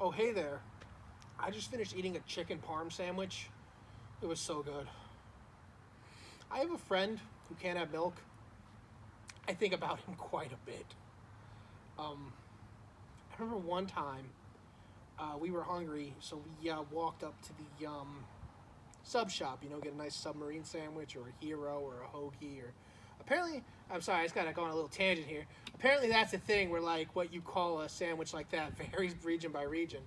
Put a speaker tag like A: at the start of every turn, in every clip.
A: Oh, hey there. I just finished eating a chicken parm sandwich. It was so good. I have a friend who can't have milk. I think about him quite a bit. Um, I remember one time we were hungry, so we walked up to the sub shop, get a nice submarine sandwich or a hero or a hoagie or. Apparently, I'm sorry, I just gotta go on a little tangent here. Apparently, that's a thing where like what you call a sandwich like that varies region by region.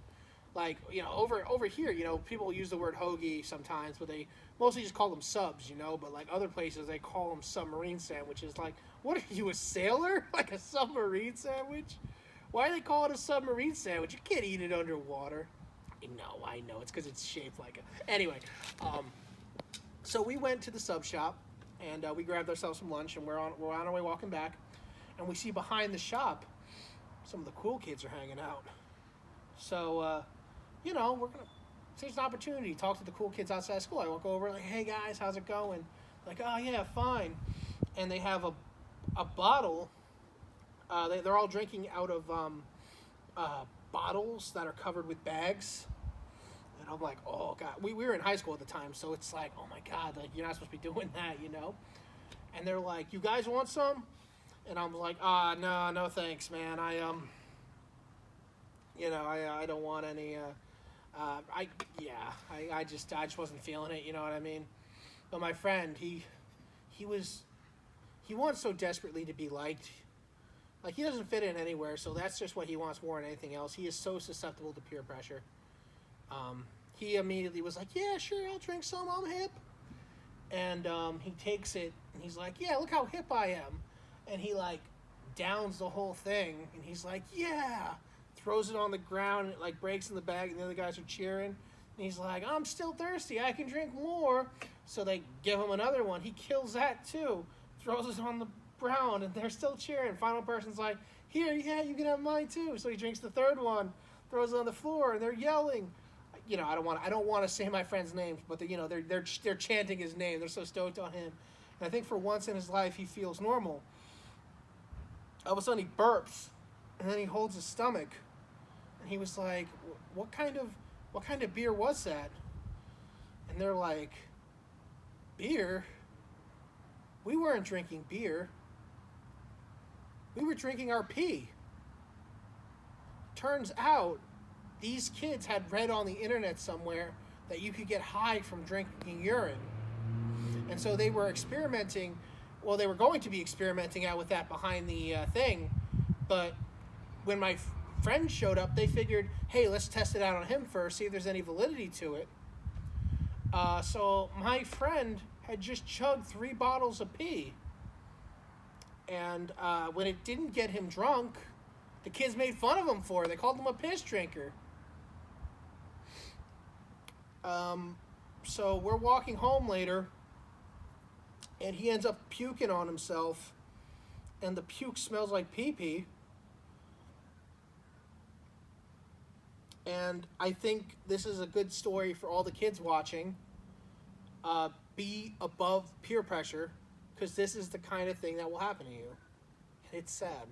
A: Like over here, people use the word hoagie sometimes, but they mostly just call them subs, But like other places, they call them submarine sandwiches. Like, what are you, a sailor? Like a submarine sandwich? Why do they call it a submarine sandwich? You can't eat it underwater. I know. It's because it's shaped like a. Anyway, so we went to the sub shop, and we grabbed ourselves some lunch, and we're on our way walking back, and we see behind the shop, some of the cool kids are hanging out. So, we're gonna take an opportunity to talk to the cool kids outside school. I walk over like, hey guys, how's it going? Like, oh yeah, fine. And they have a bottle. They're all drinking out of bottles that are covered with bags. And I'm like, oh god, we were in high school at the time, so it's like, oh my god, like you're not supposed to be doing that, And they're like, you guys want some? And I'm like, no thanks, man. I don't want any. I just wasn't feeling it. You know what I mean? But my friend, he wants so desperately to be liked. Like he doesn't fit in anywhere, so that's just what he wants more than anything else. He is so susceptible to peer pressure. He immediately was like, yeah, sure, I'll drink some. I'm hip. And he takes it and he's like, yeah, look how hip I am. And he like downs the whole thing and he's like, yeah. Throws it on the ground and it like breaks in the bag and the other guys are cheering. And he's like, I'm still thirsty. I can drink more. So they give him another one. He kills that too. Throws it on the ground and they're still cheering. Final person's like, here, yeah, you can have mine too. So he drinks the third one, throws it on the floor, and they're yelling. I don't want to say my friend's names, but they're chanting his name. They're so stoked on him. And I think for once in his life he feels normal. All of a sudden he burps, and then he holds his stomach. And he was like, what kind of beer was that? And they're like, beer? We weren't drinking beer. We were drinking our pee. Turns out, these kids had read on the internet somewhere that you could get high from drinking urine. And so they were experimenting, well, they were going to be experimenting out with that behind the thing, but when my friends showed up, they figured, hey, let's test it out on him first, see if there's any validity to it. So my friend had just chugged 3 bottles of pee. And when it didn't get him drunk, the kids made fun of him for it. They called him a piss drinker. So we're walking home later, and he ends up puking on himself, and the puke smells like pee-pee. And I think this is a good story for all the kids watching. Be above peer pressure, because this is the kind of thing that will happen to you. And it's sad.